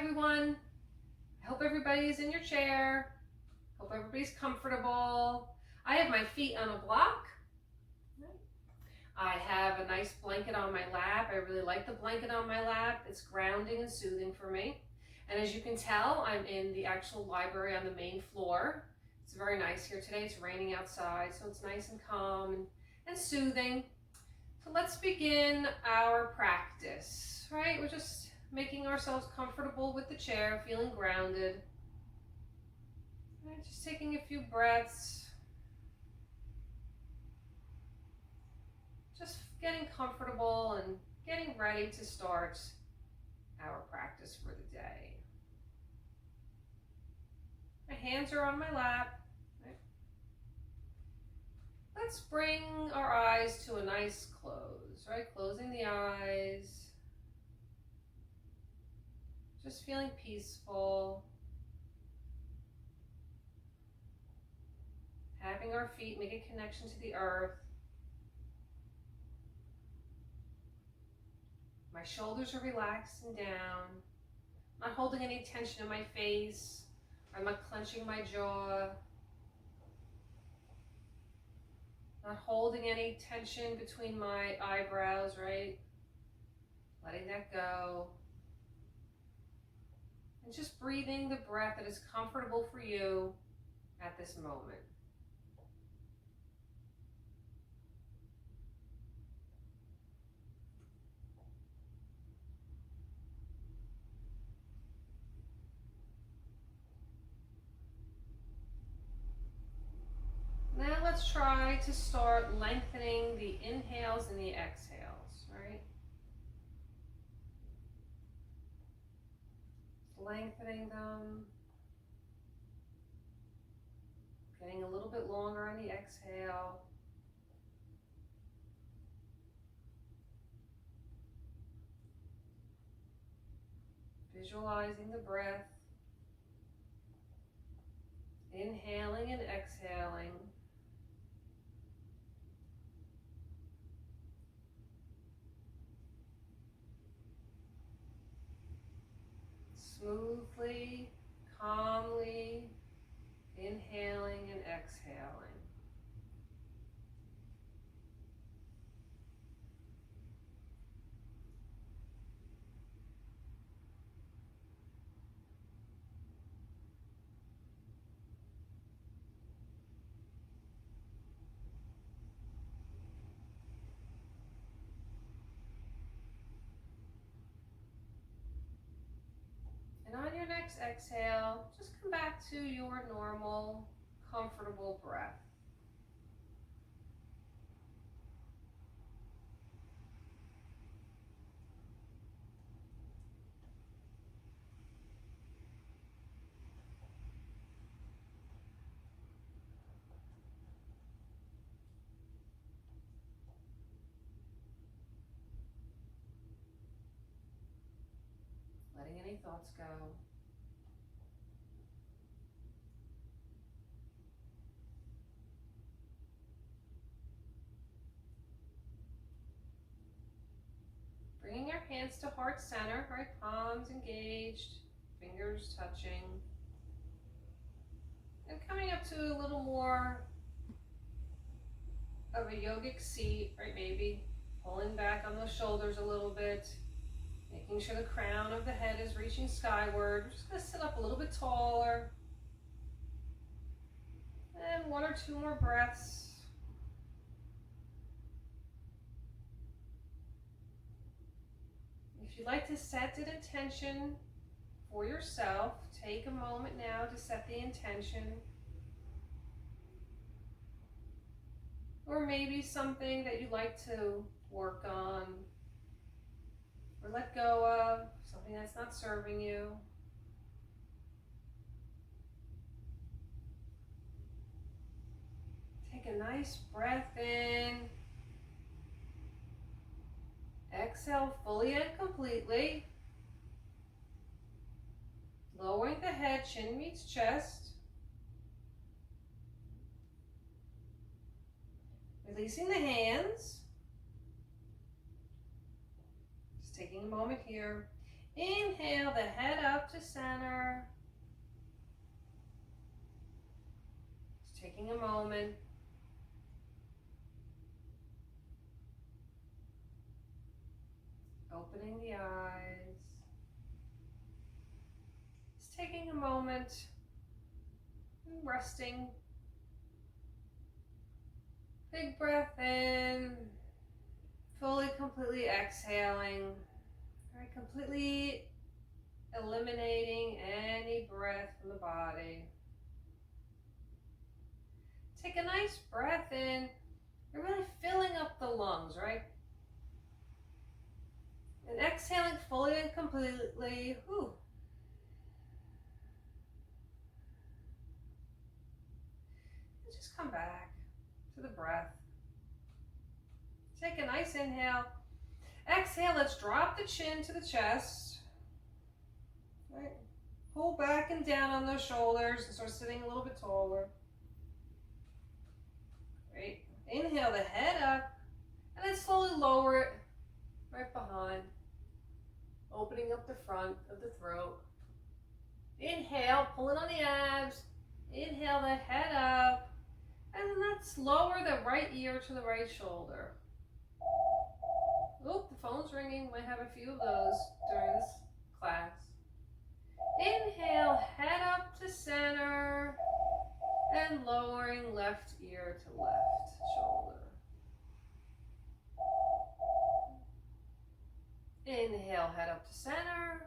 everyone. I hope everybody is in your chair. Hope everybody's comfortable. I have my feet on a block. I have a nice blanket on my lap. I really like the blanket on my lap. It's grounding and soothing for me. And as you can tell, I'm in the actual library on the main floor. It's very nice here today. It's raining outside, so it's nice and calm and soothing. So let's begin our practice, right? We're just making ourselves comfortable with the chair, feeling grounded. Right, just taking a few breaths. Just getting comfortable and getting ready to start our practice for the day. My hands are on my lap. Right? Let's bring our eyes to a nice close, right? Closing the eyes. Just feeling peaceful. Having our feet make a connection to the earth. My shoulders are relaxed and down. I'm not holding any tension in my face. I'm not clenching my jaw. Not holding any tension between my eyebrows, right? Letting that go. And just breathing the breath that is comfortable for you at this moment. Now let's try to start lengthening the inhales and the exhales, right? Lengthening them. Getting a little bit longer on the exhale. Visualizing the breath. Inhaling and exhaling. Smoothly, calmly, inhaling and exhaling. And on your next exhale, just come back to your normal, comfortable breath. Letting any thoughts go. Bringing your hands to heart center, right? Palms engaged, fingers touching. And coming up to a little more of a yogic seat, right? Maybe pulling back on those shoulders a little bit. Making sure the crown of the head is reaching skyward. We're just going to sit up a little bit taller. And one or two more breaths. If you'd like to set an intention for yourself, take a moment now to set the intention. Or maybe something that you'd like to work on or let go of, something that's not serving you. Take a nice breath in. Exhale fully and completely. Lowering the head, chin meets chest. Releasing the hands. Just taking a moment here. Inhale the head up to center. Just taking a moment. Opening the eyes. Just taking a moment. Resting. Big breath in. Fully, completely exhaling. All right, completely eliminating any breath from the body. Take a nice breath in. You're really filling up the lungs, right? And exhaling fully and completely. Whew. And just come back to the breath. Take a nice inhale. Exhale, let's drop the chin to the chest. Right. Pull back and down on those shoulders and start sitting a little bit taller. Great. Inhale the head up and then slowly lower it right behind. Opening up the front of the throat. Inhale, pulling on the abs. Inhale the head up. And then let's lower the right ear to the right shoulder. Oop, the phone's ringing. Might have a few of those during this class. Inhale, head up to center. And lowering left ear to left shoulder. Inhale, head up to center.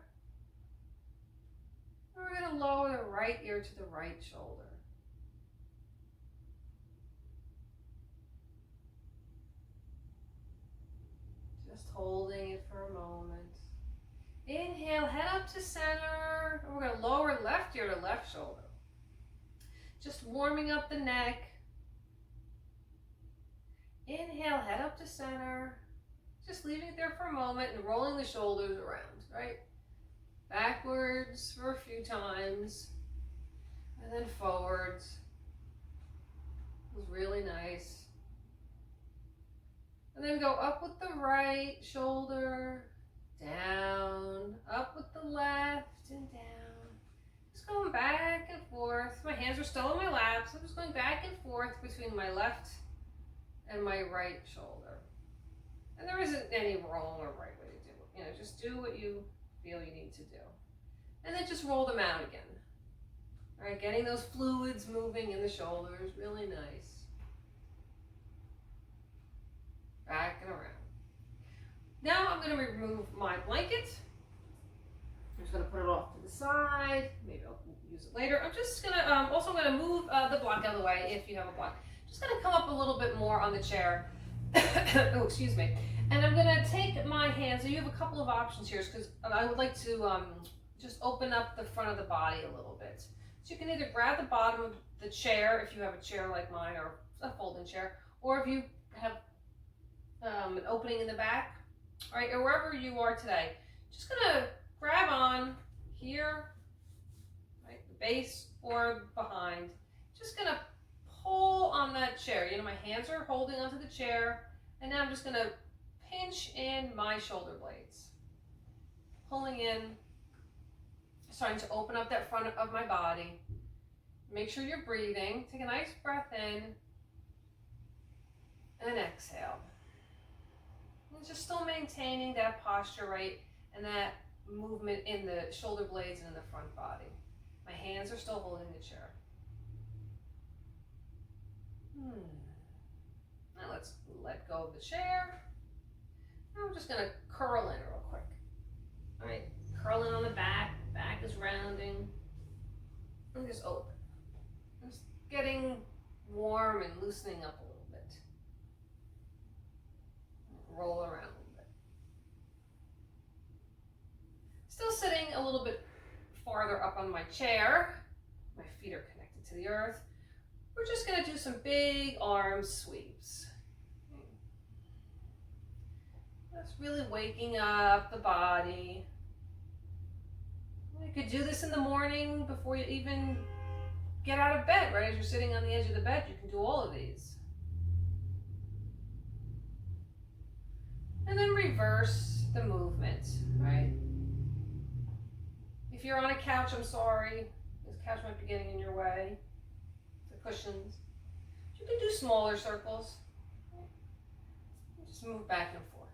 We're going to lower the right ear to the right shoulder. Just holding it for a moment. Inhale, head up to center. We're going to lower left ear to left shoulder. Just warming up the neck. Inhale, head up to center. Just leaving it there for a moment and rolling the shoulders around, right? Backwards for a few times. And then forwards. It was really nice. And then go up with the right shoulder, down, up with the left, and down. Just going back and forth. My hands are still on my lap, so I'm just going back and forth between my left and my right shoulder. And there isn't any wrong or right way to do it. You know, just do what you feel you need to do. And then just roll them out again. All right, getting those fluids moving in the shoulders, really nice. Back and around. Now I'm going to remove my blanket. I'm just going to put it off to the side. Maybe I'll use it later. I'm just going to, also I'm going to move the block out of the way if you have a block. Just going to come up a little bit more on the chair. Oh, excuse me. And I'm going to take my hands. So you have a couple of options here because I would like to just open up the front of the body a little bit. So you can either grab the bottom of the chair if you have a chair like mine or a folding chair, or if you have an opening in the back, all right, or wherever you are today. Just gonna grab on here, right, the base or behind. Just gonna pull on that chair. You know, my hands are holding onto the chair, and now I'm just gonna pinch in my shoulder blades. Pulling in, starting to open up that front of my body. Make sure you're breathing. Take a nice breath in, and exhale. And just still maintaining that posture, right, and that movement in the shoulder blades and in the front body. My hands are still holding the chair. Now let's let go of the chair. Now I'm just going to curl in real quick. All right, curling on the back. Back is rounding. And just open. Just getting warm and loosening up a little bit. Roll around a little bit. Still sitting a little bit farther up on my chair. My feet are connected to the earth. We're just going to do some big arm sweeps. Just really waking up the body. You could do this in the morning before you even get out of bed, right? As you're sitting on the edge of the bed, you can do all of these. And then reverse the movement, right? If If you're on a couch, I'm sorry. This couch might be getting in your way. The cushions. You can do smaller circles. Just move back and forth.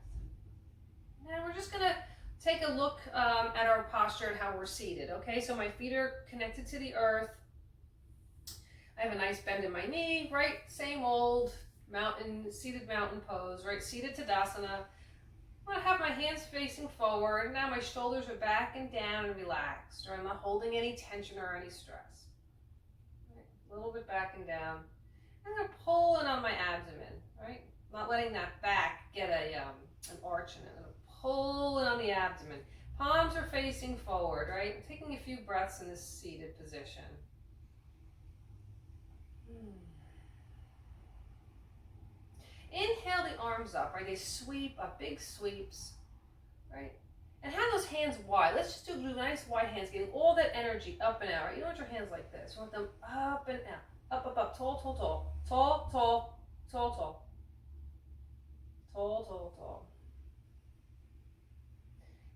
Now we're just gonna take a look at our posture and how we're seated, okay? So my feet are connected to the earth. I have a nice bend in my knee, right? Same old seated mountain pose, right? Seated Tadasana. I'm gonna have my hands facing forward. Now my shoulders are back and down and relaxed, or I'm not holding any tension or any stress. Right? A little bit back and down. I'm gonna pull in on my abdomen, right? Not letting that back get an arch in it. I'm gonna pull in on the abdomen. Palms are facing forward, right? I'm taking a few breaths in this seated position. Inhale the arms up, right? They sweep up, big sweeps, right? And have those hands wide. Let's just do nice wide hands, getting all that energy up and out, right? You don't want your hands like this. You want them up and out. Up, up, up, tall, tall, tall. Tall, tall, tall, tall. Tall, tall, tall.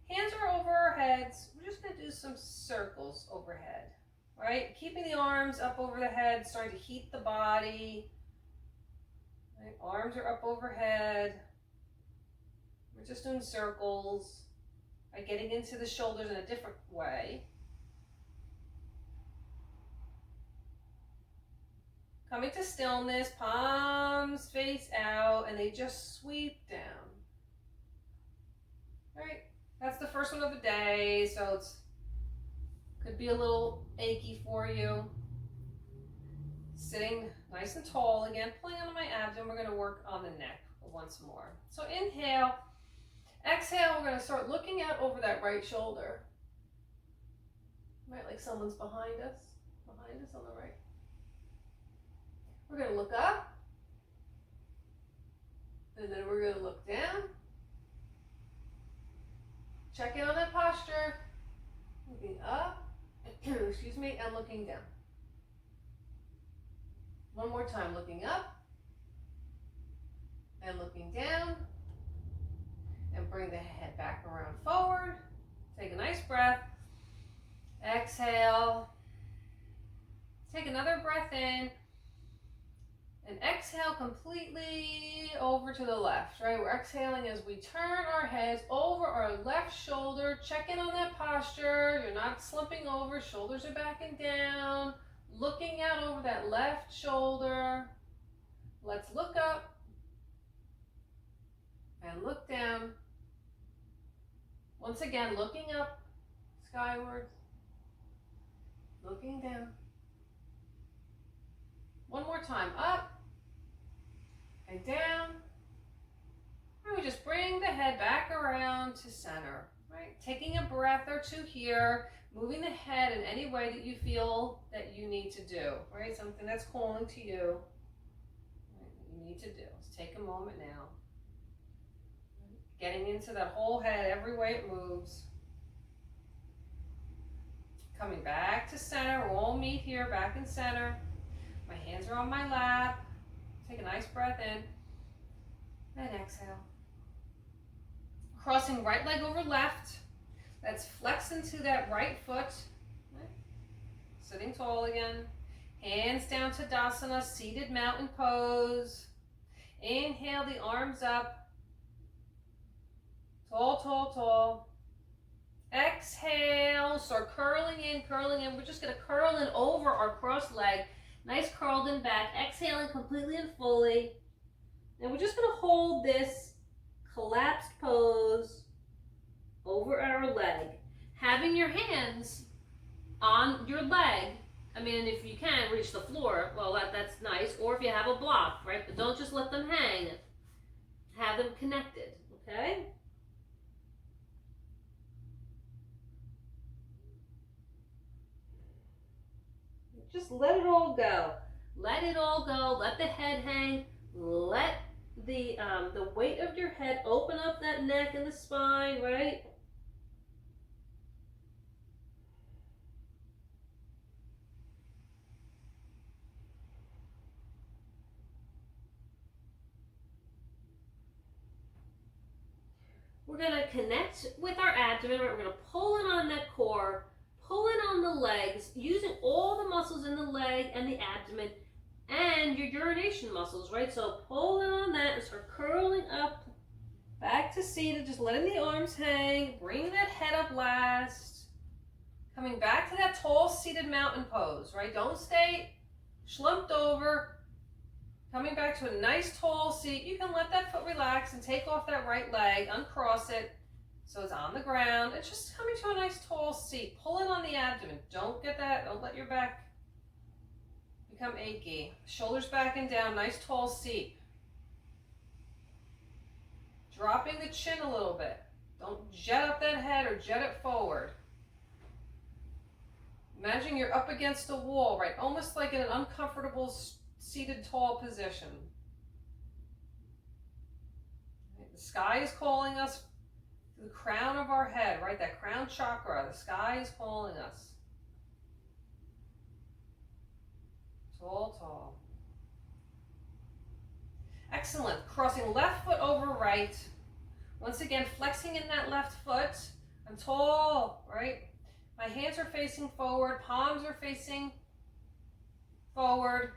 Hands are over our heads. We're just going to do some circles overhead, right? Keeping the arms up over the head, starting to heat the body. Right? Arms are up overhead. We're just doing circles, right? Getting into the shoulders in a different way. Coming to stillness, palms face out, and they just sweep down. Right? That's the first one of the day, so it's could be a little achy for you. Sitting nice and tall again, pulling on my abdomen. We're going to work on the neck once more. So inhale, exhale. We're going to start looking out over that right shoulder. Right, like someone's behind us on the right. We're going to look up, and then we're going to look down. Check in on that posture. Looking up, excuse me, and looking down. One more time, looking up and looking down, and bring the head back around forward. Take a nice breath. Exhale. Take another breath in, and exhale completely over to the left, right? We're exhaling as we turn our heads over our left shoulder. Check in on that posture. You're not slumping over. Shoulders are back and down. Looking out over that left shoulder. Let's look up and look down. Once again, looking up skyward, looking down. One more time, up and down. And we just bring the head back around to center, right? Taking a breath or two here. Moving the head in any way that you feel that you need to do, right? Something that's calling to you, right? You need to do. Let's take a moment now. Getting into that whole head, every way it moves. Coming back to center. We'll all meet here, back in center. My hands are on my lap. Take a nice breath in. And exhale. Crossing right leg over left. Let's flex into that right foot. Right. Sitting tall again. Hands down to Tadasana, seated mountain pose. Inhale the arms up. Tall, tall, tall. Exhale, start curling in, curling in. We're just going to curl in over our crossed leg. Nice curled in back. Exhaling completely and fully. And we're just going to hold this collapsed pose over our leg. Having your hands on your leg. I mean, if you can reach the floor, well, that's nice. Or if you have a block, right? But don't just let them hang. Have them connected, okay? Just let it all go. Let it all go. Let the head hang. Let the weight of your head open up that neck and the spine, right? We're going to connect with our abdomen. We're going to pull in on that core, pull leg and the abdomen and your urination muscles, right? So pull in on that and start curling up back to seated, just letting the arms hang, bringing that head up last. Coming back to that tall seated mountain pose, right? Don't stay slumped over. Coming back to a nice tall seat. You can let that foot relax and take off that right leg, uncross it so it's on the ground. It's just coming to a nice tall seat. Pull in on the abdomen. Don't let your back become achy. Shoulders back and down, nice tall seat. Dropping the chin a little bit. Don't jet up that head or jet it forward. Imagine you're up against a wall, right? Almost like in an uncomfortable seated tall position. The sky is calling us to the crown of our head, right? That crown chakra. The sky is calling us. Tall, tall. Excellent. Crossing left foot over right. Once again, flexing in that left foot. I'm tall, right? My hands are facing forward. Palms are facing forward.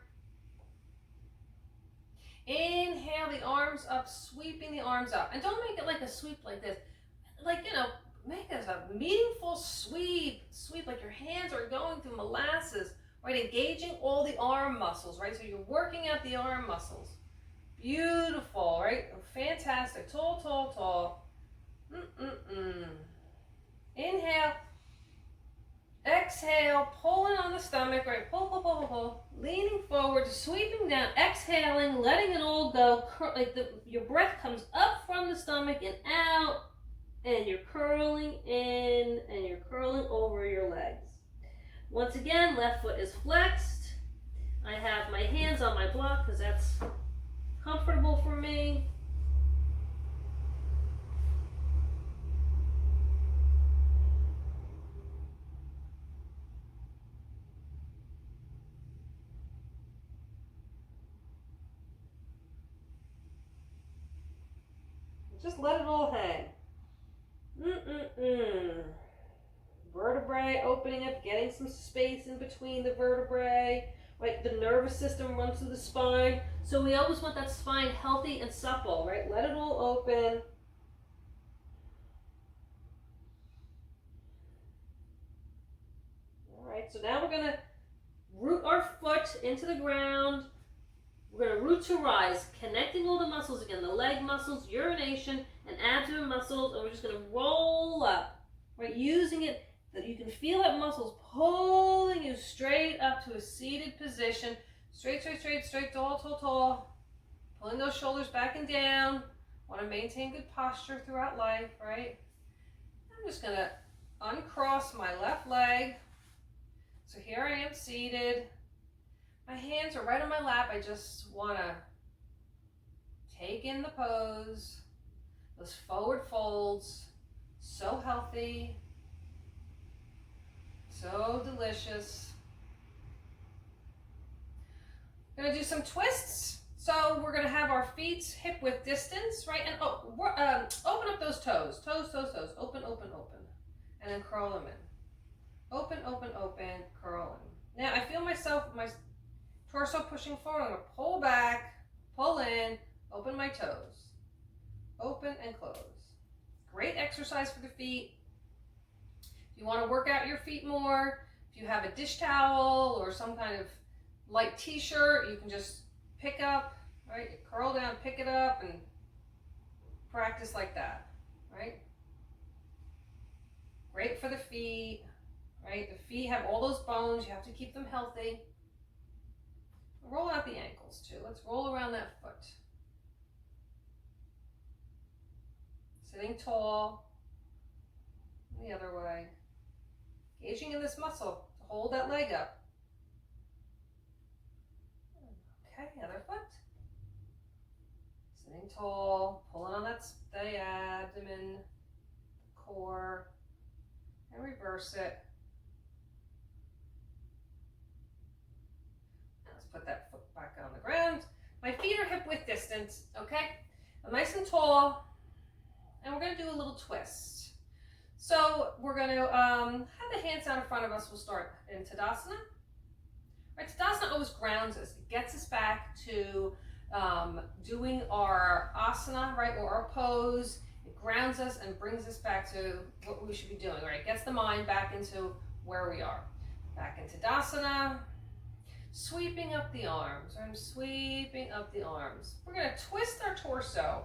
Inhale the arms up, sweeping the arms up. And don't make it like a sweep like this. Like, make it a meaningful sweep. Sweep like your hands are going through molasses, right? Engaging all the arm muscles, right? So you're working out the arm muscles. Beautiful, right? Fantastic. Tall, tall, tall. Inhale. Exhale, pulling on the stomach, right? Pull, pull, pull, pull, pull. Leaning forward, sweeping down, exhaling, letting it all go. Like your breath comes up from the stomach and out, and you're curling in, and you're curling over your legs. Once again, left foot is flexed. I have my hands on my block because that's comfortable for me. Just let it all hang. Vertebrae opening up, getting some space in between the vertebrae. Right, the nervous system runs through the spine. So we always want that spine healthy and supple, right? Let it all open. All right, so now we're going to root our foot into the ground. We're going to root to rise, connecting all the muscles again, the leg muscles, urination, and abdomen muscles, and we're just going to roll up, right? Using it, that you can feel that muscles pulling you straight up to a seated position. Straight, straight, straight, straight, tall, tall, tall. Pulling those shoulders back and down. Want to maintain good posture throughout life, right? I'm just going to uncross my left leg. So here I am seated. My hands are right on my lap. I just want to take in the pose. Those forward folds. So healthy. So delicious. I'm going to do some twists. So we're going to have our feet hip width distance, right? And open up those toes. Toes, toes, toes. Open, open, open. And then curl them in. Open, open, open. Curl in. Now I feel my torso pushing forward. I'm going to pull back, pull in, open my toes. Open and close. Great exercise for the feet. If you want to work out your feet more, if you have a dish towel or some kind of light t-shirt, you can just pick up, right? Curl down, pick it up, and practice like that, right? Great for the feet, right? The feet have all those bones. You have to keep them healthy. Roll out the ankles too. Let's roll around that foot. Sitting tall. The other way. Engaging in this muscle to hold that leg up. Okay, the other foot. Sitting tall, pulling on the abdomen, the core, and reverse it. Let's put that foot back on the ground. My feet are hip width distance, okay? I'm nice and tall, and we're going to do a little twist. So we're going to have the hands out in front of us. We'll start in Tadasana. Right? Tadasana always grounds us. It gets us back to doing our asana, right, or our pose. It grounds us and brings us back to what we should be doing, right? It gets the mind back into where we are. Back into Tadasana. Sweeping up the arms. I'm sweeping up the arms. We're going to twist our torso.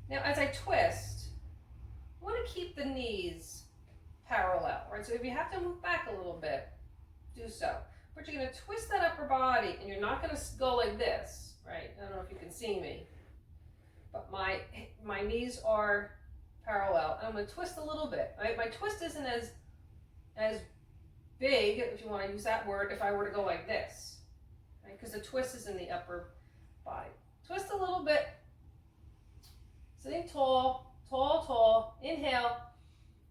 Now, as I twist, I want to keep the knees parallel, right? So if you have to move back a little bit, do so. But you're going to twist that upper body, and you're not going to go like this, right? I don't know if you can see me, but my knees are parallel. And I'm going to twist a little bit, right? My twist isn't as big, if you want to use that word, if I were to go like this, right? Because the twist is in the upper body. Twist a little bit. Sitting tall, tall, tall. Inhale.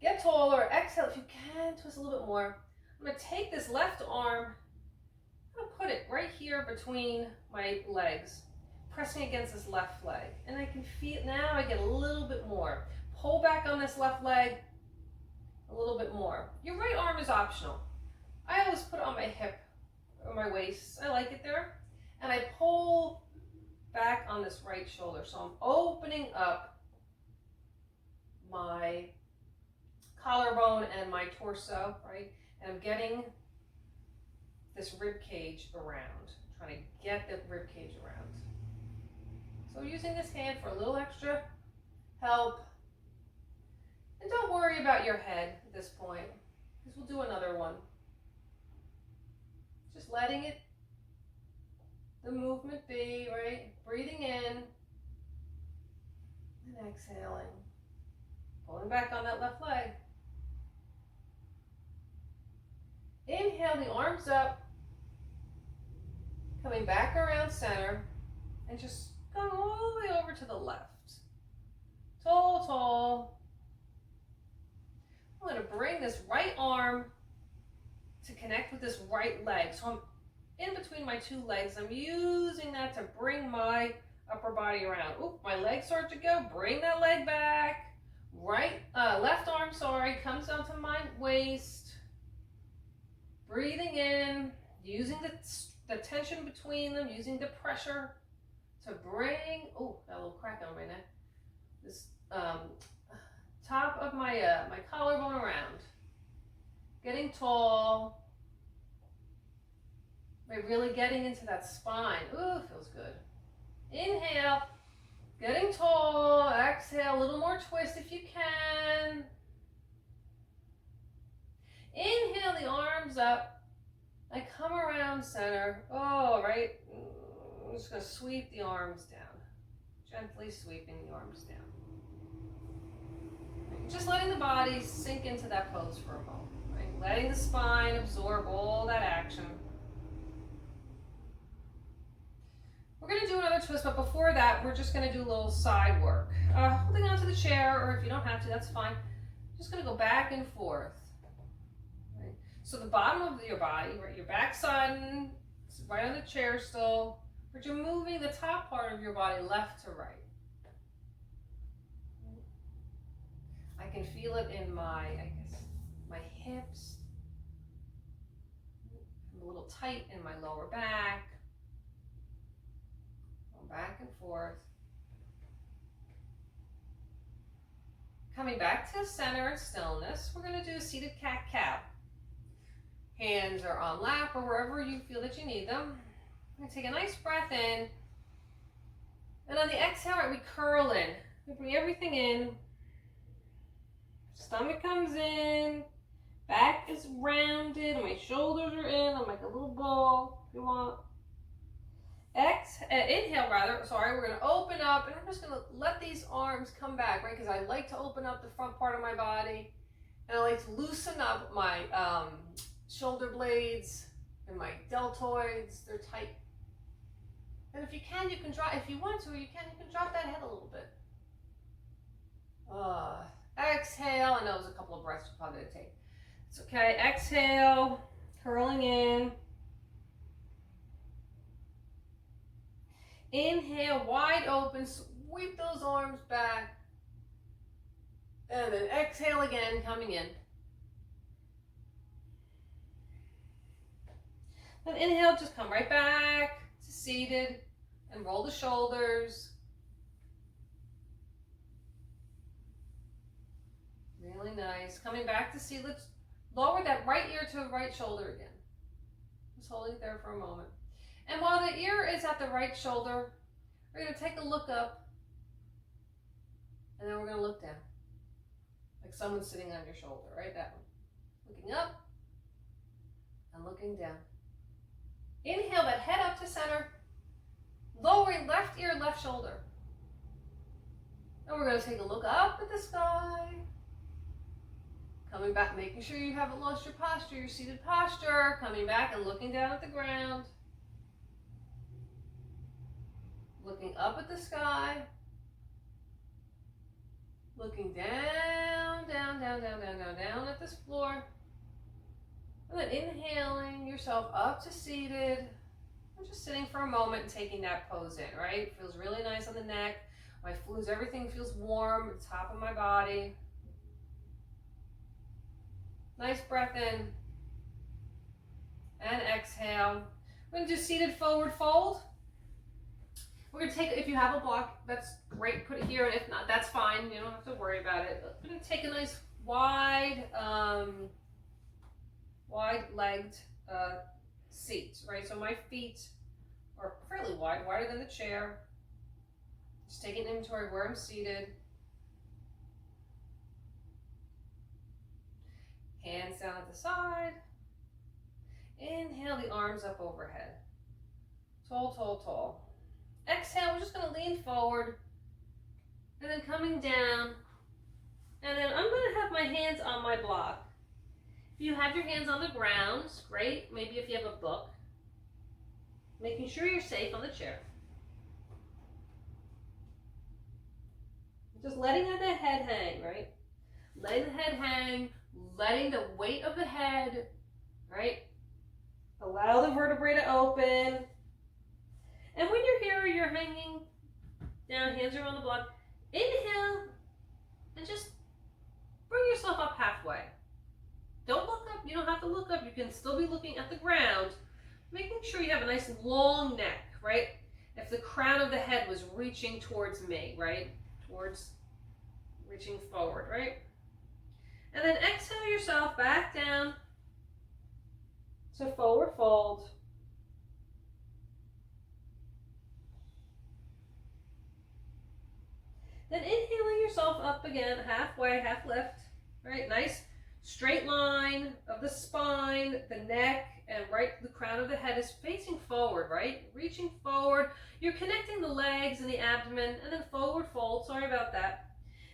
Get taller. Exhale. If you can, twist a little bit more. I'm going to take this left arm. I'm going to put it right here between my legs, pressing against this left leg. And I can feel, now I get a little bit more. Pull back on this left leg a little bit more. Your right arm is optional. I always put it on my hip or my waist. I like it there. And I pull back on this right shoulder. So I'm opening up my collarbone and my torso, right? And I'm getting this rib cage around, trying to get the rib cage around. So using this hand for a little extra help. And don't worry about your head at this point, because we'll do another one. Just letting it, the movement be, right? Breathing in and exhaling. Pulling back on that left leg. Inhale the arms up. Coming back around center. And just going all the way over to the left. Tall, tall. I'm going to bring this right arm to connect with this right leg. So I'm in between my two legs. I'm using that to bring my upper body around. Oop, my legs start to go. Bring that leg back. Left arm, comes down to my waist. Breathing in, using the tension between them, using the pressure to bring, oh, got a little crack on my neck. This top of my my collarbone around. Getting tall. Really getting into that spine. Ooh, feels good. Inhale. Getting tall. Exhale. A little more twist if you can. Inhale the arms up. I come around center. Oh, right. I'm just going to sweep the arms down. Gently sweeping the arms down. Just letting the body sink into that pose for a moment. Right? Letting the spine absorb all that action. We're going to do another twist, but before that, we're just going to do a little side work. Holding onto the chair, or if you don't have to, that's fine. Just going to go back and forth. Right? So the bottom of your body, right, your backside, right on the chair still, but you're moving the top part of your body left to right. I can feel it in my hips. I'm a little tight in my lower back. Back and forth. Coming back to center and stillness, we're going to do a seated cat-cow. Hands are on lap or wherever you feel that you need them. We're going to take a nice breath in. And on the exhale, we curl in. We bring everything in. Stomach comes in. Back is rounded. My shoulders are in. I'm like a little ball if you want. Inhale, we're going to open up, and I'm just going to let these arms come back, right? Because I like to open up the front part of my body, and I like to loosen up my shoulder blades and my deltoids. They're tight. And if you can, you can drop, if you want to, you can drop that head a little bit. Exhale. I know it was a couple of breaths you're probably going to take. It's okay. Exhale, curling in. Inhale, wide open, sweep those arms back. And then exhale again, coming in. And inhale, just come right back to seated and roll the shoulders. Really nice. Coming back to seated. Let's lower that right ear to the right shoulder again. Just holding it there for a moment. And while the ear is at the right shoulder, we're going to take a look up, and then we're going to look down. Like someone's sitting on your shoulder, right? That one. Looking up and looking down. Inhale that head up to center. Lowering left ear, left shoulder. And we're going to take a look up at the sky. Coming back, making sure you haven't lost your posture, your seated posture. Coming back and looking down at the ground. Looking up at the sky. Looking down, down, down, down, down, down, down at this floor. And then inhaling yourself up to seated. And just sitting for a moment and taking that pose in, right? Feels really nice on the neck. My flus, everything feels warm at the top of my body. Nice breath in. And exhale. We're going to do seated forward fold. We're going to take, if you have a block, that's great, put it here, and if not, that's fine. You don't have to worry about it. But we're going to take a nice wide-legged seat, right? So my feet are fairly wide, wider than the chair. Just taking inventory where I'm seated. Hands down at the side. Inhale the arms up overhead. Tall, tall, tall. Exhale, we're just going to lean forward. And then coming down. And then I'm going to have my hands on my block. If you have your hands on the ground, great. Maybe if you have a book. Making sure you're safe on the chair. Just letting the head hang, right? Letting the head hang, letting the weight of the head, right? Allow the vertebrae to open. And when you're here, you're hanging down, hands are on the block. Inhale, and just bring yourself up halfway. Don't look up, you don't have to look up. You can still be looking at the ground, making sure you have a nice long neck, right? If the crown of the head was reaching towards me, right? Towards reaching forward, right? And then exhale yourself back down to forward fold. Then inhaling yourself up again, halfway, half lift, right? Nice straight line of the spine, the neck, and right, the crown of the head is facing forward, right? Reaching forward. You're connecting the legs and the abdomen, and then forward fold. Sorry about that.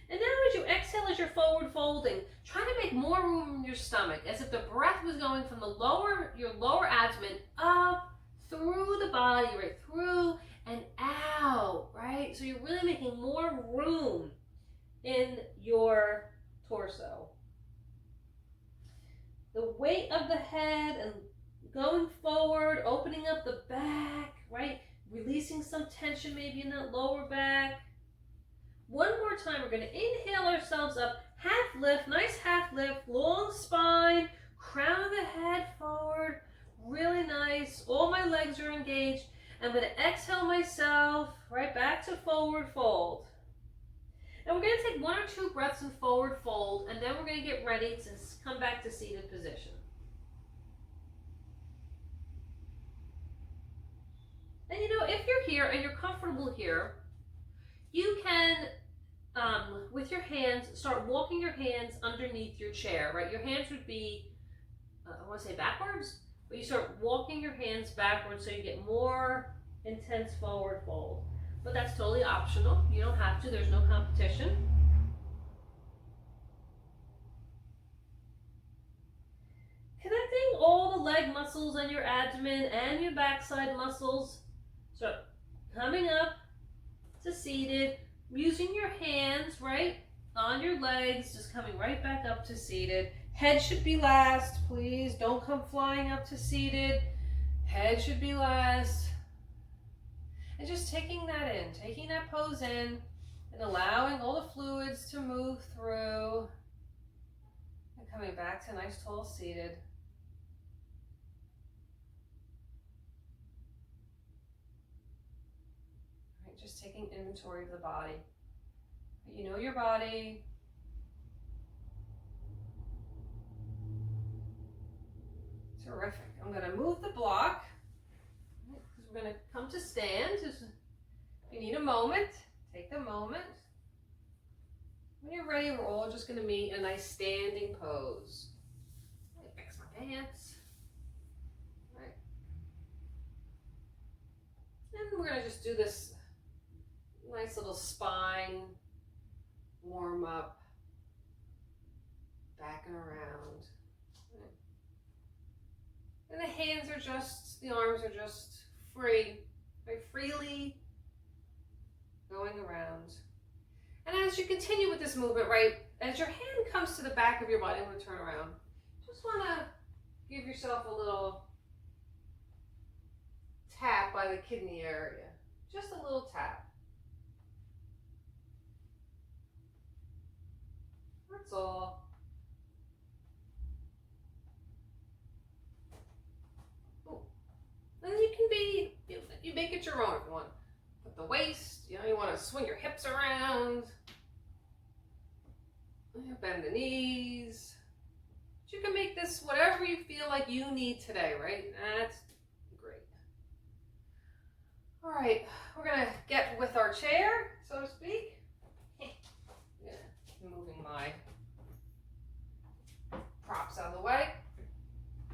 And now as you exhale, as you're forward folding, try to make more room in your stomach, as if the breath was going from your lower abdomen up through the body, right? Through and out, right? So you're really making more room in your torso. The weight of the head and going forward, opening up the back, right? Releasing some tension maybe in that lower back. One more time, we're going to inhale ourselves up, half lift, nice half lift, long spine, crown of the head forward, really nice. All my legs are engaged. I'm going to exhale myself right back to forward fold. And we're going to take 1 or 2 breaths in forward fold, and then we're going to get ready to come back to seated position. And you know, if you're here and you're comfortable here, you can, with your hands, start walking your hands underneath your chair, right? Your hands would be, I want to say backwards, but you start walking your hands backwards so you get more intense forward fold. But that's totally optional. You don't have to. There's no competition. Connecting all the leg muscles and your abdomen and your backside muscles. So coming up to seated, using your hands, right, on your legs, just coming right back up to seated. Head should be last, please. Don't come flying up to seated. Head should be last. And just taking that in, taking that pose in, and allowing all the fluids to move through. And coming back to nice tall seated. Just taking inventory of the body. You know your body. Terrific. I'm going to move the block because we're going to come to stand. If you need a moment, take the moment. When you're ready, we're all just going to meet in a nice standing pose. Fix my pants. All right. And we're going to just do this nice little spine warm up, back and around. And the hands are just, the arms are just free, right? Freely going around. And as you continue with this movement, right, as your hand comes to the back of your body, I'm going to turn around. Just want to give yourself a little tap by the kidney area. Just a little tap. That's all. Then you can be, you make it your own if you want. Put the waist, you want to swing your hips around. Bend the knees. But you can make this whatever you feel like you need today, right? That's great. All right, we're going to get with our chair, so to speak. Yeah, moving my props out of the way.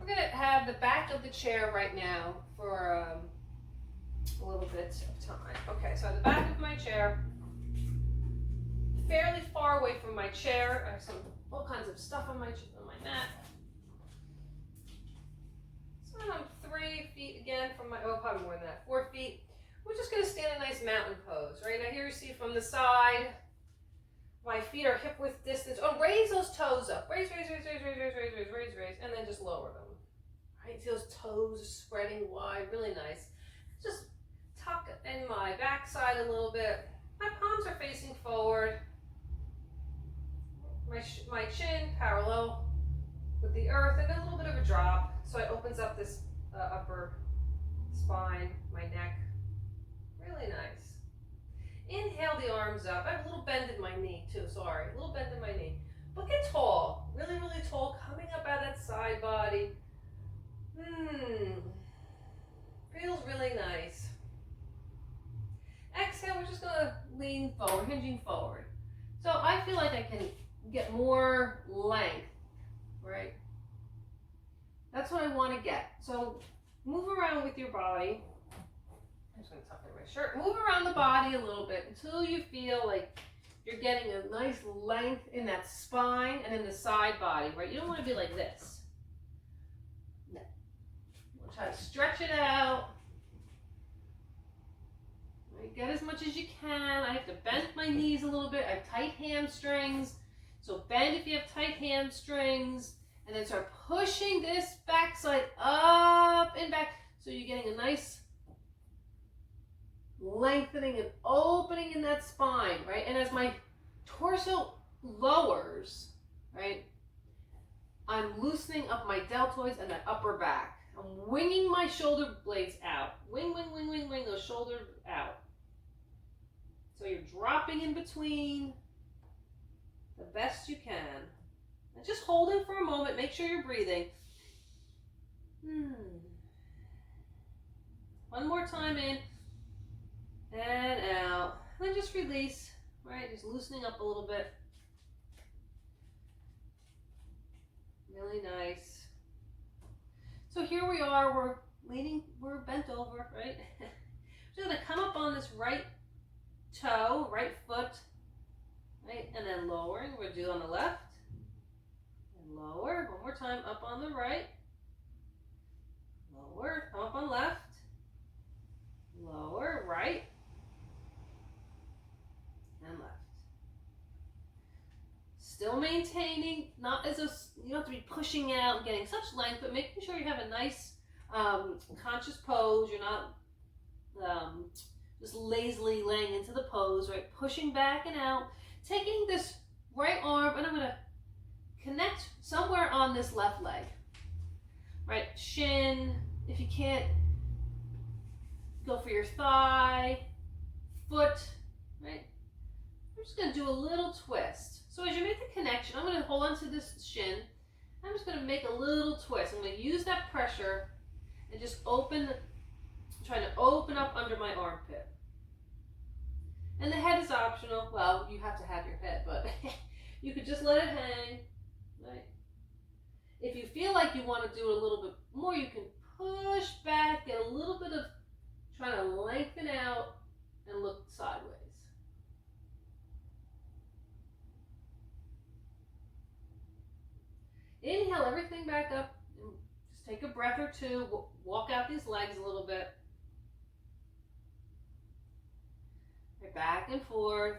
We're going to have the back of the chair right now for a little bit of time. Okay, so the back of my chair, fairly far away from my chair. I have all kinds of stuff on my mat. So I'm 3 feet again from my, probably more than that, 4 feet. We're just going to stand in a nice mountain pose, right? Now here you see from the side, my feet are hip width distance. Oh, raise those toes up. Raise, and then just lower them. Right, see those toes spreading wide, really nice. Just tuck in my backside a little bit. My palms are facing forward. My chin parallel with the earth, and a little bit of a drop. So it opens up this upper spine, my neck. Really nice. Inhale the arms up. I have a little bend in my knee too, sorry. A little bend in my knee. But get tall, really, really tall, coming up out of that side body. Feels really nice. Exhale, we're just gonna lean forward, hinging forward. So I feel like I can get more length, right? That's what I want to get. So move around with your body. I'm just gonna tuck in my shirt. Move around the body a little bit until you feel like you're getting a nice length in that spine and in the side body, right? You don't want to be like this. No. We'll try to stretch it out. Right, get as much as you can. I have to bend my knees a little bit. I have tight hamstrings. So bend if you have tight hamstrings. And then start pushing this backside up and back. So you're getting a nice lengthening and opening in that spine, right? And as my torso lowers, right, I'm loosening up my deltoids and that upper back. I'm winging my shoulder blades out. Wing, those shoulders out. So you're dropping in between the best you can. And just hold it for a moment. Make sure you're breathing. One more time in and out. And then just release, right? Just loosening up a little bit. Really nice. So here we are. We're leaning, we're bent over, right? Just gonna come up on this right toe, right foot, right? And then lowering. We're gonna do on the left. And lower. One more time. Up on the right. Lower. Come up on left. Lower. Right. And left. Still maintaining, not as a, you don't have to be pushing out and getting such length, but making sure you have a nice conscious pose. You're not just lazily laying into the pose, right? Pushing back and out. Taking this right arm, and I'm going to connect somewhere on this left leg, right? Shin, if you can't, go for your thigh, foot, right? I'm just going to do a little twist. So as you make the connection, I'm going to hold on to this shin. I'm just going to make a little twist. I'm going to use that pressure and just trying to open up under my armpit. And the head is optional. Well, you have to have your head, but you could just let it hang, right? If you feel like you want to do a little bit more, you can push back, get a little bit of trying to lengthen out and look sideways. Inhale everything back up. And just take a breath or two. Walk out these legs a little bit. Right, back and forth.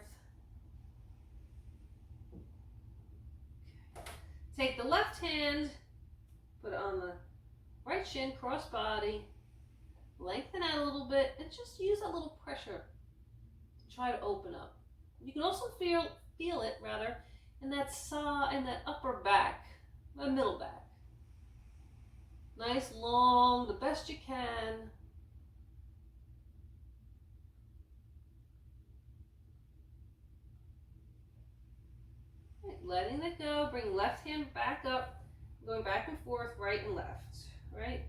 Take the left hand, put it on the right shin, cross body. Lengthen out a little bit and just use a little pressure to try to open up. You can also feel it rather in that upper back, my middle back. Nice long, the best you can. Right, letting it go, bring left hand back up, going back and forth, right and left, right?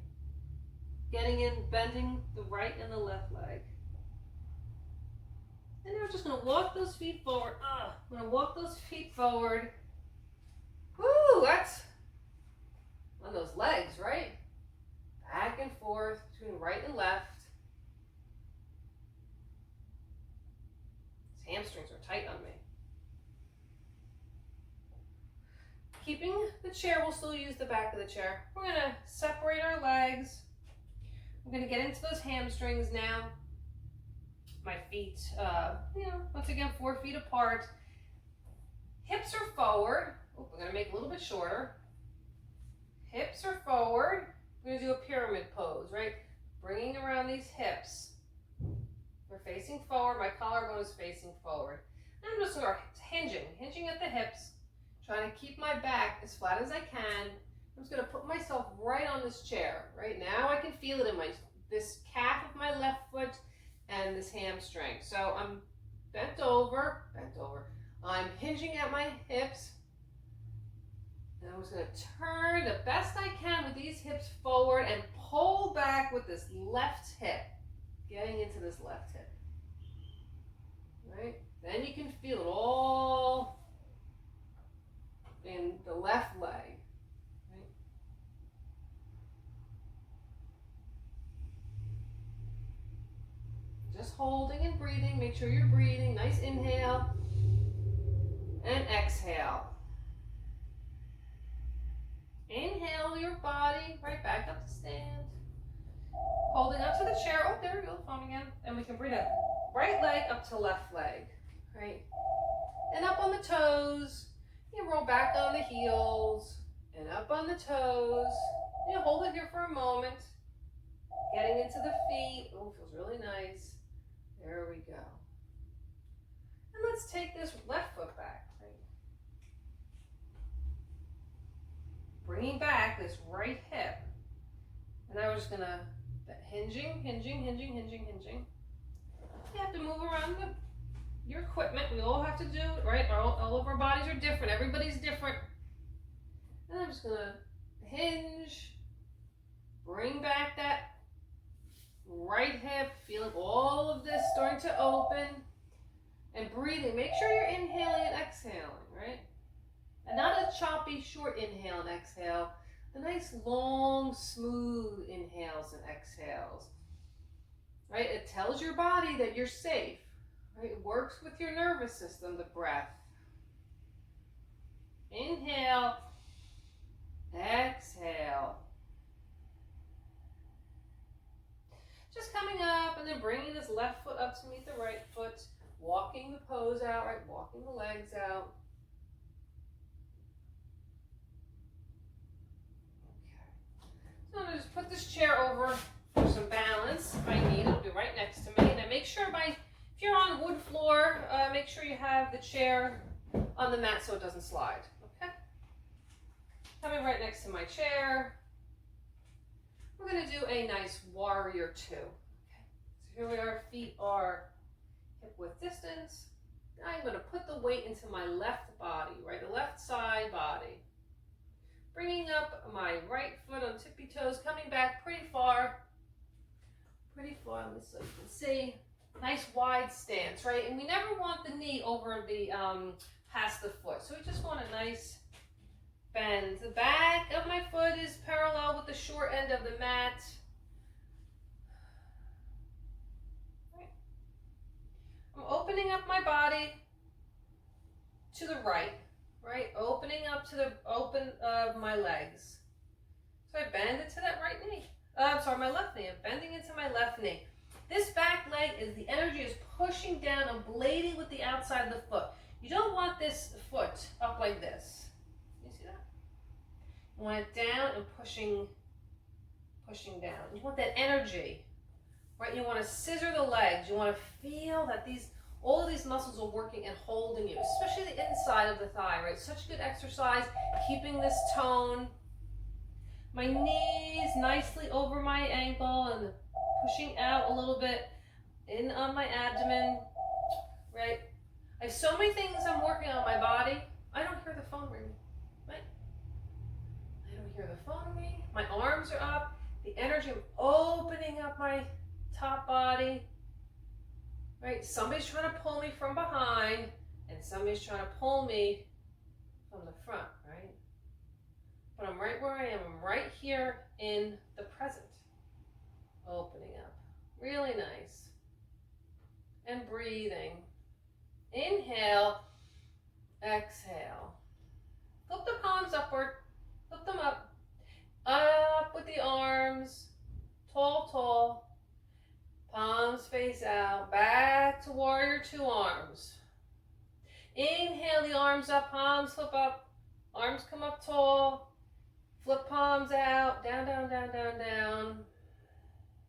Getting in, bending the right and the left leg. And now we're just going to walk those feet forward. I'm going to walk those feet forward. Woo, that's on those legs, right? Back and forth between right and left. These hamstrings are tight on me. Keeping the chair, we'll still use the back of the chair. We're going to separate our legs. I'm going to get into those hamstrings now. My feet, once again, 4 feet apart. Hips are forward. We're going to make it a little bit shorter. Hips are forward. We're going to do a pyramid pose, right? Bringing around these hips. We're facing forward. My collarbone is facing forward. And I'm just going to start hinging at the hips, trying to keep my back as flat as I can. I'm just going to put myself right on this chair. Right now I can feel it in this calf of my left foot and this hamstring. So I'm bent over. I'm hinging at my hips. And I'm just going to turn the best I can with these hips forward and pull back with this left hip. Getting into this left hip. Right? Then you can feel it all in the left leg. Just holding and breathing. Make sure you're breathing. Nice inhale and exhale. Inhale your body right back up to stand. Holding up to the chair. Oh, there we go. Phone again. And we can bring that right leg up to left leg. Right? And up on the toes. You roll back on the heels. And up on the toes. You hold it here for a moment. Getting into the feet. Oh, feels really nice. There we go. And let's take this left foot back. Right? Bringing back this right hip. And now we're just going to hinging. You have to move around your equipment. We all have to do it, right? All of our bodies are different. Everybody's different. And I'm just going to hinge. Bring back that right hip, feeling all of this starting to open, and breathing. Make sure you're inhaling and exhaling, right? And not a choppy, short inhale and exhale. The nice, long, smooth inhales and exhales, right? It tells your body that you're safe, right? It works with your nervous system, the breath. Inhale, exhale. Just coming up and then bringing this left foot up to meet the right foot, walking the pose out, right? Walking the legs out. Okay. So I'm going to just put this chair over for some balance. If I need it, it'll be right next to me. And I make sure if you're on wood floor, make sure you have the chair on the mat so it doesn't slide. Okay? Coming right next to my chair. We're going to do a nice warrior 2. Okay. So here we are, feet are hip width distance. Now I'm going to put the weight into my left body, right, the left side body. Bringing up my right foot on tippy toes, coming back pretty far, so you can see. Nice wide stance, right? And we never want the knee over the, past the foot. So we just want a nice bend. The back of my foot is parallel with the short end of the mat. Right. I'm opening up my body to the right, right? Opening up to the open of my legs. So I bend into that right knee. My left knee. I'm bending into my left knee. This back leg is the energy is pushing down and blading with the outside of the foot. You don't want this foot up like this. You see that? You want it down and pushing down. You want that energy, right? You want to scissor the legs. You want to feel that all of these muscles are working and holding you, especially the inside of the thigh, right? Such good exercise, keeping this tone. My knees nicely over my ankle and pushing out a little bit in on my abdomen, right? I have so many things I'm working on my body. I don't hear the phone ring, right? I don't hear the phone ring. My arms are up. The energy of opening up my top body, right? Somebody's trying to pull me from behind and somebody's trying to pull me from the front, right? But I'm right where I am. I'm right here in the present. Opening up. Really nice. And breathing. Inhale. Exhale. Flip the palms upward. Flip them up. Up with the arms. Tall, tall. Palms face out. Back to warrior two arms. Inhale the arms up. Palms flip up. Arms come up tall. Flip palms out, down, down, down, down, down.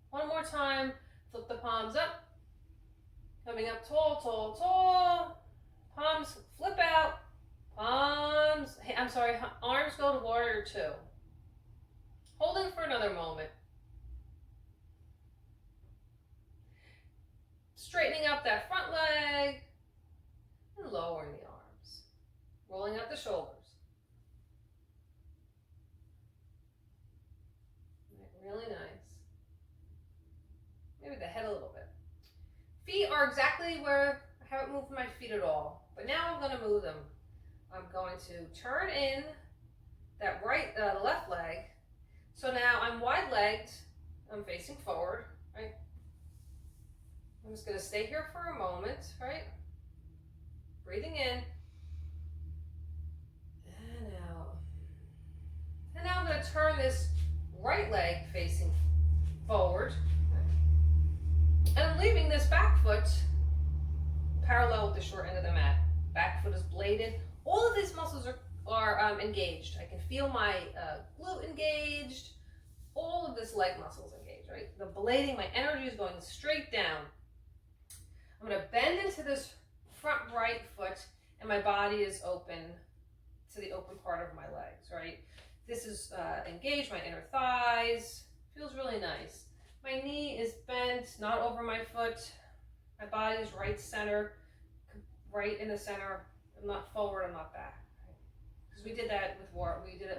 One more time, flip the palms up. Coming up tall, tall, tall. Palms flip out. Arms go to warrior two. Holding for another moment. Straightening up that front leg and lowering the arms. Rolling up the shoulders. Really nice. Maybe the head a little bit. Feet are exactly where I haven't moved my feet at all. But now I'm going to move them. I'm going to turn in that left leg. So now I'm wide-legged. I'm facing forward, right? I'm just going to stay here for a moment, right? Breathing in. And out. And now I'm going to turn this right leg facing forward. And I'm leaving this back foot parallel with the short end of the mat. Back foot is bladed. All of these muscles are engaged. I can feel my glute engaged. All of this leg muscle is engaged, right? The blading, my energy is going straight down. I'm going to bend into this front right foot and my body is open to the open part of my legs, right? This is engaged, my inner thighs. Feels really nice. My knee is bent, not over my foot. My body is right center, right in the center. I'm not forward, I'm not back. Because we did that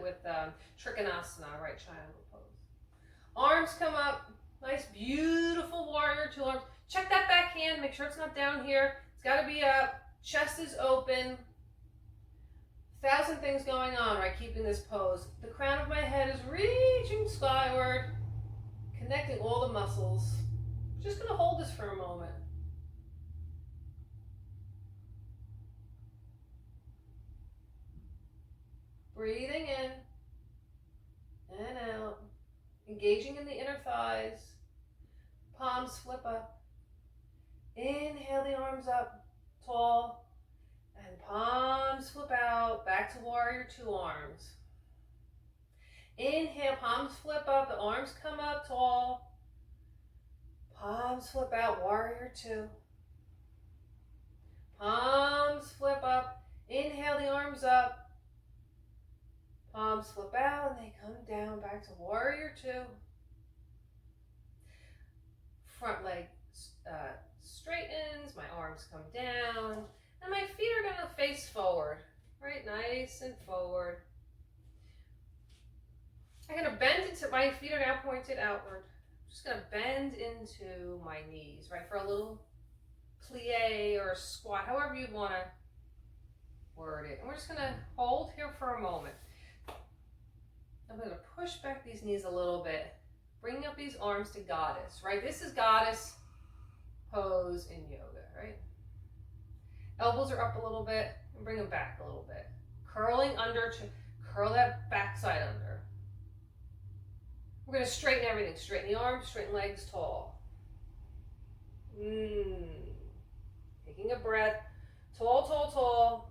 with Trikonasana, right triangle pose. Arms come up, nice, beautiful warrior two arms. Check that back hand, make sure it's not down here. It's got to be up. Chest is open. 1,000 things going on, right? Keeping this pose. The crown of my head is reaching skyward, connecting all the muscles. Just going to hold this for a moment. Breathing in and out, engaging in the inner thighs. Palms flip up. Inhale the arms up, tall. And palms flip out, back to warrior two arms. Inhale, palms flip up, the arms come up tall. Palms flip out, warrior two. Palms flip up, inhale the arms up. Palms flip out and they come down back to warrior two. Front leg straightens, my arms come down, and my feet are gonna face forward, right? Nice and forward. I'm gonna bend into, my feet are now pointed outward. I'm just gonna bend into my knees, right? For a little plie or a squat, however you'd wanna word it. And we're just gonna hold here for a moment. I'm gonna push back these knees a little bit, bringing up these arms to goddess, right? This is goddess pose in yoga, right? Elbows are up a little bit and bring them back a little bit. Curling under to curl that backside under. We're gonna straighten everything. Straighten the arms, straighten legs, tall. Taking a breath. Tall, tall, tall.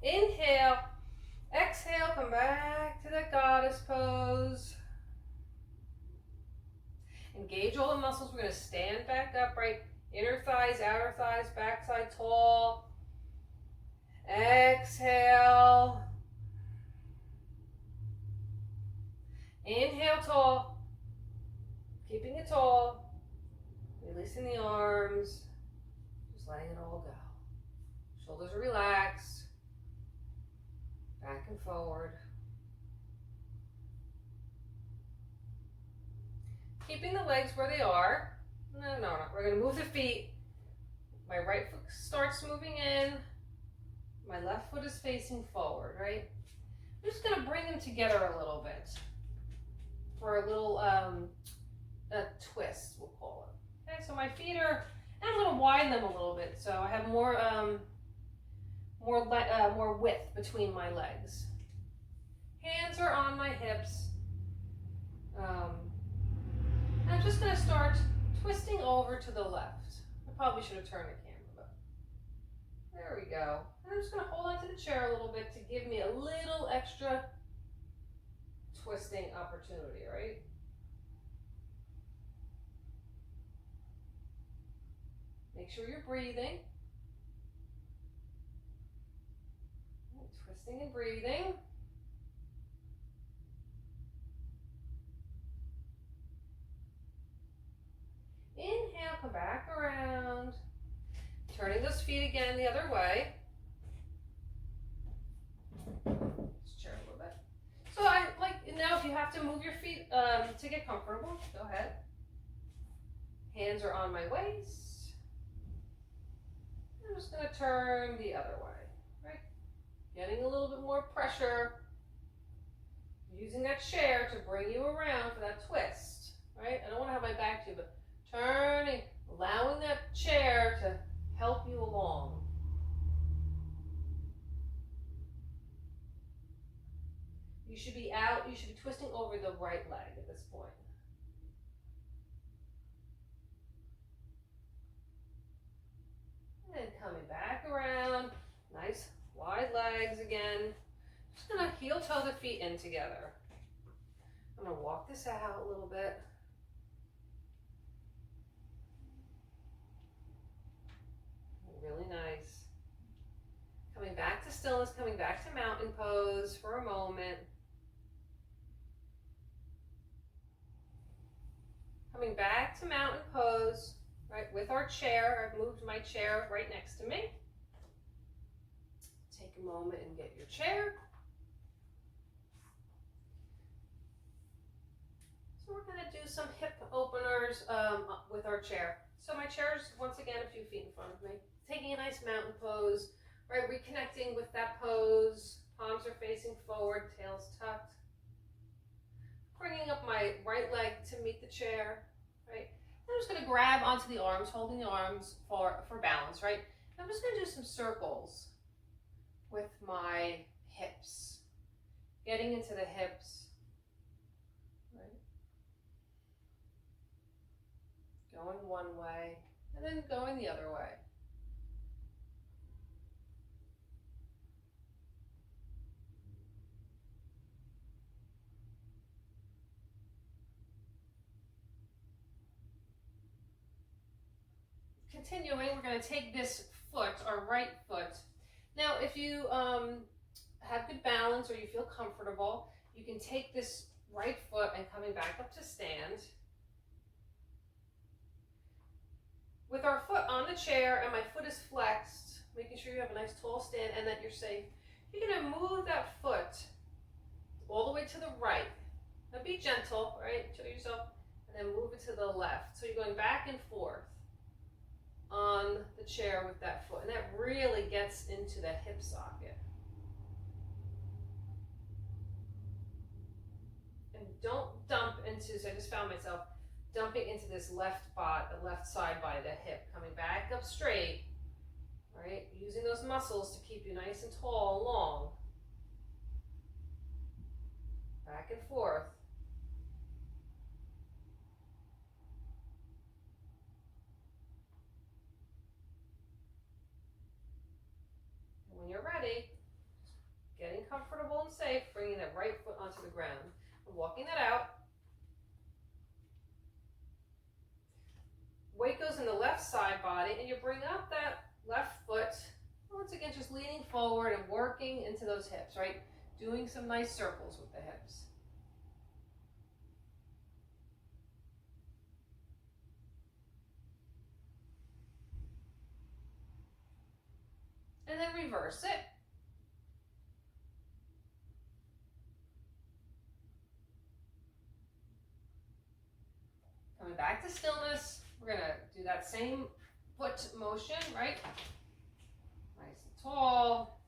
Inhale. Exhale, come back to that goddess pose. Engage all the muscles. We're going to stand back up, right? Inner thighs, outer thighs, backside tall. Exhale. Inhale, tall. Keeping it tall. Releasing the arms. Just letting it all go. Shoulders are relaxed. Back and forward. Keeping the legs where they are. No. We're going to move the feet. My right foot starts moving in. My left foot is facing forward, right? I'm just going to bring them together a little bit for a little a twist, we'll call it. Okay, so my feet are, and I'm going to widen them a little bit so I have more width between my legs. Hands are on my hips. I'm just going to start twisting over to the left. I probably should have turned the camera, but there we go. And I'm just going to hold onto the chair a little bit to give me a little extra twisting opportunity, right? Make sure you're breathing. Twisting and breathing. Inhale, come back around. Turning those feet again the other way. Just chair a little bit. So I like, now if you have to move your feet to get comfortable, go ahead. Hands are on my waist. I'm just going to turn the other way, right? Getting a little bit more pressure. Using that chair to bring you around for that twist, right? I don't want to have my back to you, but turning, allowing that chair to help you along. You should be twisting over the right leg at this point. And coming back around, nice wide legs again. Just gonna heel toe the feet in together. I'm gonna walk this out a little bit. Really nice. Coming back to stillness, coming back to mountain pose for a moment. Coming back to mountain pose, right, with our chair. I've moved my chair right next to me. Take a moment and get your chair. So we're going to do some hip openers with our chair. So my chair is once again a few feet in front of me. Taking a nice mountain pose, right? Reconnecting with that pose. Palms are facing forward, tail's tucked. Bringing up my right leg to meet the chair, right? I'm just going to grab onto the arms, holding the arms for balance, right? I'm just going to do some circles with my hips. Getting into the hips, right? Going one way and then going the other way. Continuing, we're going to take this foot, our right foot. Now, if you have good balance or you feel comfortable, you can take this right foot and coming back up to stand. With our foot on the chair and my foot is flexed, making sure you have a nice tall stand and that you're safe, you're going to move that foot all the way to the right. Now be gentle, right? Show yourself, and then move it to the left. So you're going back and forth on the chair with that foot, and that really gets into the hip socket. And don't dump into, so I just found myself dumping into this left side by the hip, coming back up straight, right? Using those muscles to keep you nice and tall and long. Back and forth. And when you're ready, getting comfortable and safe, bringing that right foot onto the ground. And walking that out. Weight goes in the left side body, and you bring up that left foot, once again just leaning forward and working into those hips, right? Doing some nice circles with the hips. And then reverse it. Coming back to stillness, we're going to do that same foot motion, right? Nice and tall.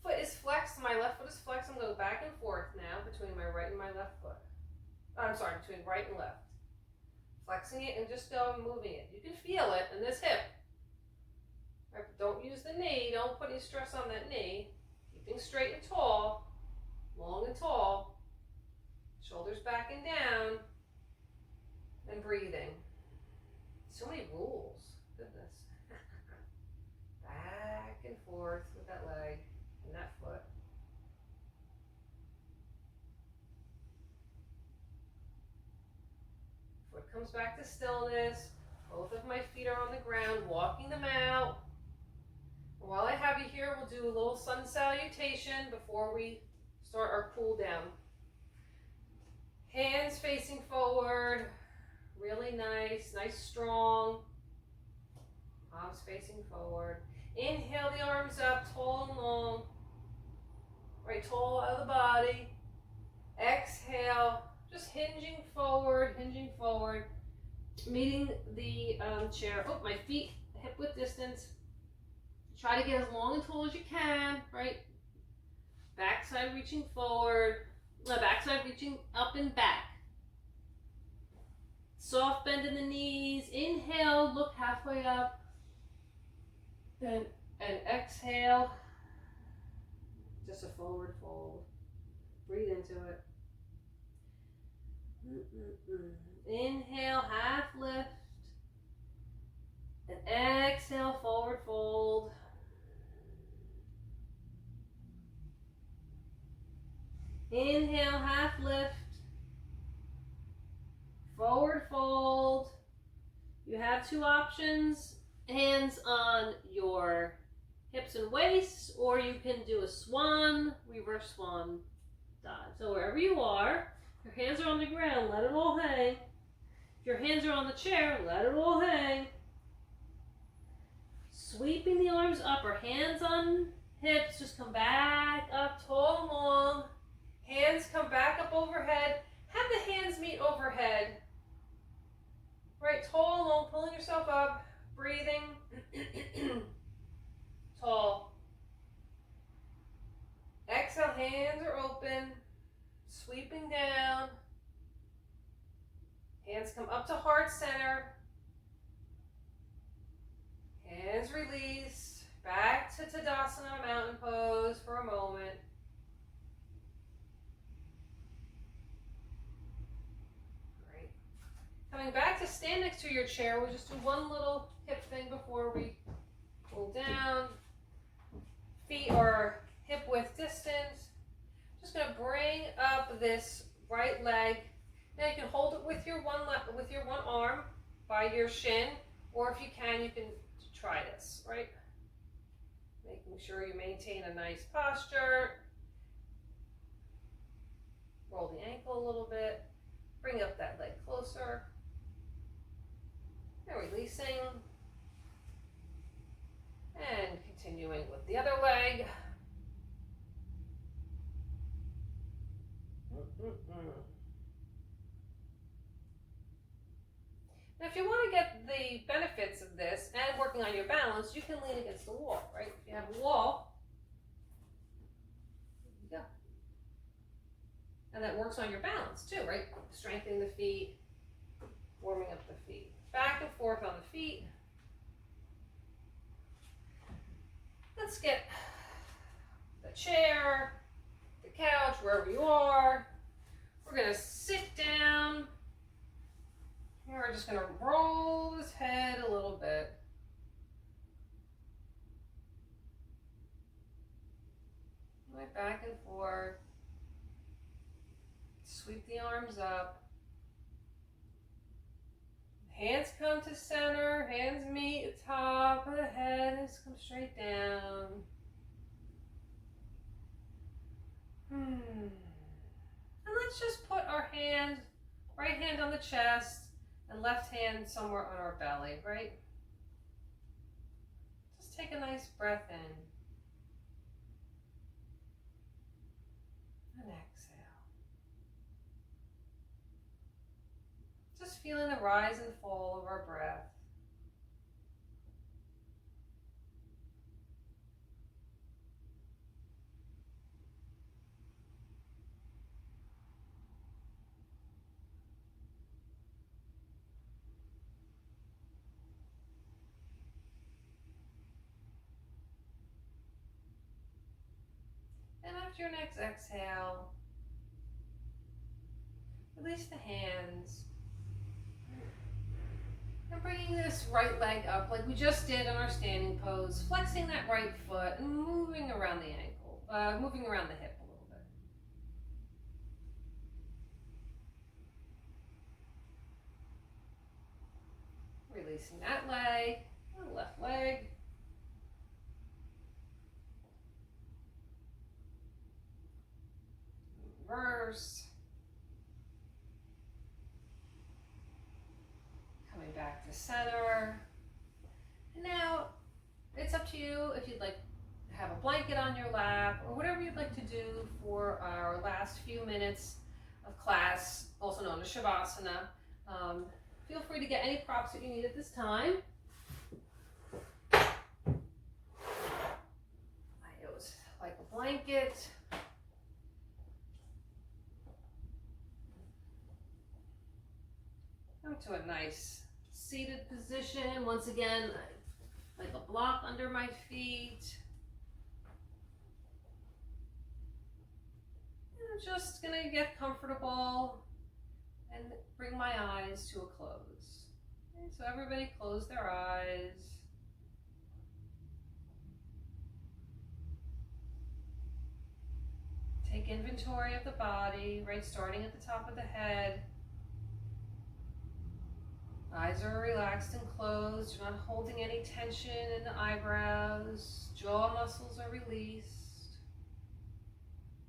Foot is flexed, my left foot is flexed. I'm going to go back and forth now between my right and my left foot. I'm sorry, between right and left. Flexing it and just go moving it. You can feel it in this hip. Right, don't use the knee, don't put any stress on that knee. Keeping straight and tall, long and tall. Shoulders back and down. And breathing. So many rules. Goodness. Back and forth with that leg and that foot. Foot comes back to stillness. Both of my feet are on the ground, walking them out. And while I have you here, we'll do a little sun salutation before we start our cool down. Hands facing forward. Really nice, nice strong. Arms facing forward. Inhale the arms up, tall and long. Right, tall out of the body. Exhale, just hinging forward, meeting the chair. Oh, my feet hip width distance. Try to get as long and tall as you can, right? Backside reaching forward. Backside reaching up and back. Soft bend in the knees. Inhale, look halfway up. And exhale. Just a forward fold. Breathe into it. Inhale, half lift. And exhale, forward fold. Inhale, half lift. Forward fold. You have two options. Hands on your hips and waist, or you can do a swan, reverse swan dive. So wherever you are, your hands are on the ground, let it all hang. If your hands are on the chair, let it all hang. Sweeping the arms up, or hands on hips, just come back up tall and long. Hands come back up overhead. Have the hands meet overhead. Right, tall and long, pulling yourself up, breathing. Tall. Exhale, hands are open, sweeping down. Hands come up to heart center. Hands release. Back to Tadasana, mountain pose for a moment. Great. Coming back to stand next to your chair, we'll just do one little hip thing before we pull down. Feet are hip width distance. Just going to bring up this right leg. Now you can hold it with your one arm by your shin, or if you can try this, right? Making sure you maintain a nice posture. Roll the ankle a little bit. Bring up that leg closer. And releasing. And continuing with the other leg. Now, if you want to get the benefits of this and working on your balance, you can lean against the wall, right? If you have a wall, there you go. And that works on your balance too, right? Strengthening the feet, warming up the feet. Back and forth on the feet. Let's get the chair, the couch, wherever you are. We're going to sit down. We're just going to roll this head a little bit. Right back and forth. Sweep the arms up. Hands come to center, hands meet the top of the head, and just come straight down. And let's just put our hand, right hand on the chest, and left hand somewhere on our belly, right? Just take a nice breath in. And exhale. Just feeling the rise and fall of our breath. And after your next exhale, release the hands. And bringing this right leg up like we just did on our standing pose, flexing that right foot and moving around the ankle, moving around the hip a little bit. Releasing that leg, the left leg. Reverse. Coming back to center. And now it's up to you if you'd like to have a blanket on your lap or whatever you'd like to do for our last few minutes of class, also known as Shavasana. Feel free to get any props that you need at this time. I always like a blanket. Come to a nice seated position. Once again, like a block under my feet. And I'm just gonna get comfortable and bring my eyes to a close. Okay, so everybody close their eyes. Take inventory of the body, right, starting at the top of the head. Eyes are relaxed and closed. You're not holding any tension in the eyebrows. Jaw muscles are released.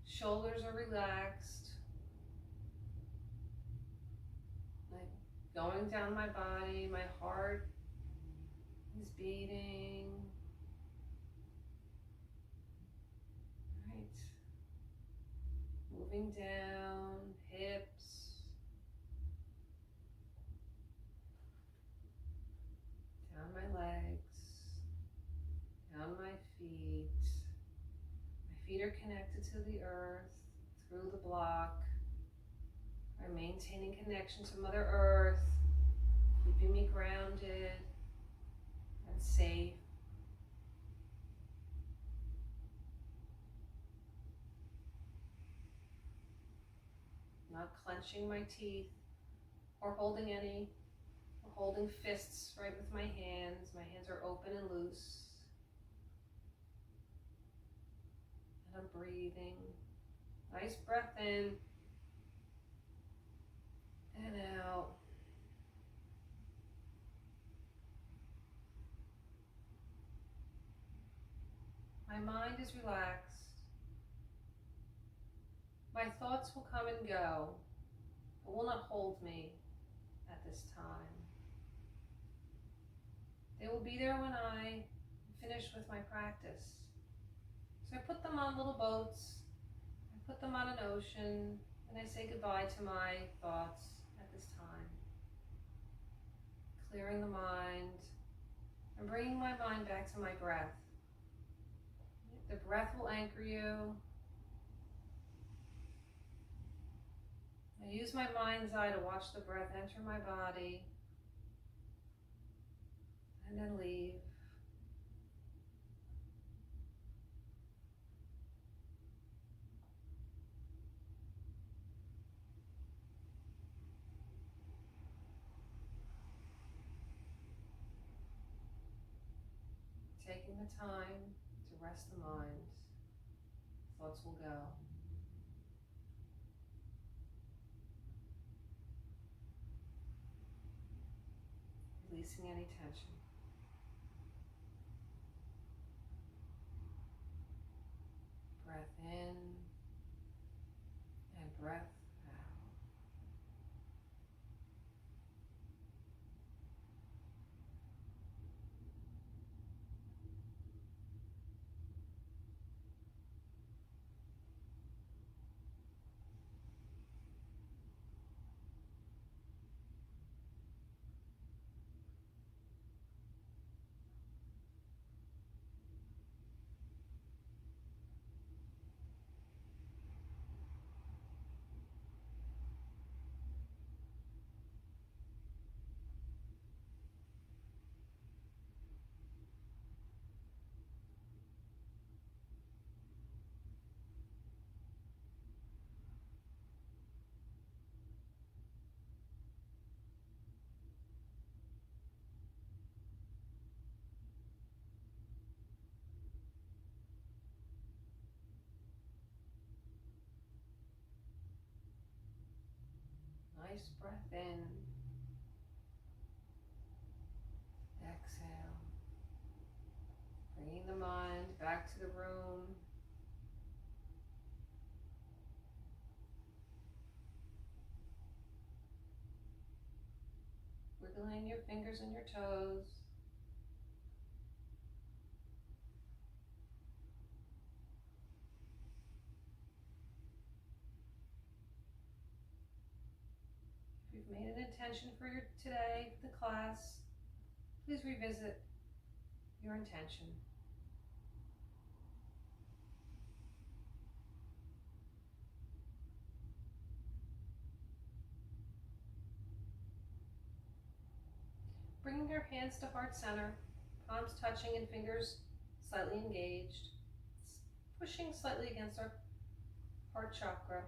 Shoulders are relaxed. Like going down my body, my heart is beating. Right. Moving down, hips. Down my legs, down my feet. My feet are connected to the earth through the block. I'm maintaining connection to Mother Earth, keeping me grounded and safe. Not clenching my teeth or holding any. Holding fists right with my hands. My hands are open and loose. And I'm breathing. Nice breath in and out. My mind is relaxed. My thoughts will come and go, but will not hold me at this time. They will be there when I finish with my practice. So I put them on little boats, I put them on an ocean, and I say goodbye to my thoughts at this time. Clearing the mind and bringing my mind back to my breath. The breath will anchor you. I use my mind's eye to watch the breath enter my body and then leave. Taking the time to rest the mind, thoughts will go. Releasing any tension. Breath in and breath out. Nice breath in. Exhale. Bringing the mind back to the room. Wiggling your fingers and your toes. If you've made an intention for your today, the class, please revisit your intention. Bringing your hands to heart center, palms touching and fingers slightly engaged, pushing slightly against our heart chakra.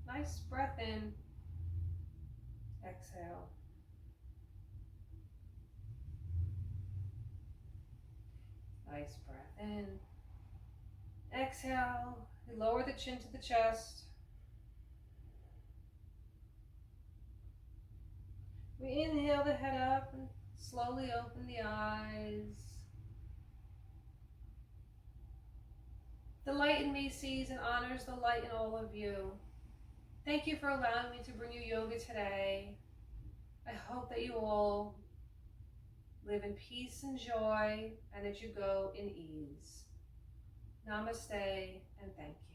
Nice breath in, exhale. Nice breath in, exhale. We lower the chin to the chest. We inhale the head up and slowly open the eyes. The light in me sees and honors the light in all of you. Thank you for allowing me to bring you yoga today. I hope that you all live in peace and joy and that you go in ease. Namaste and thank you.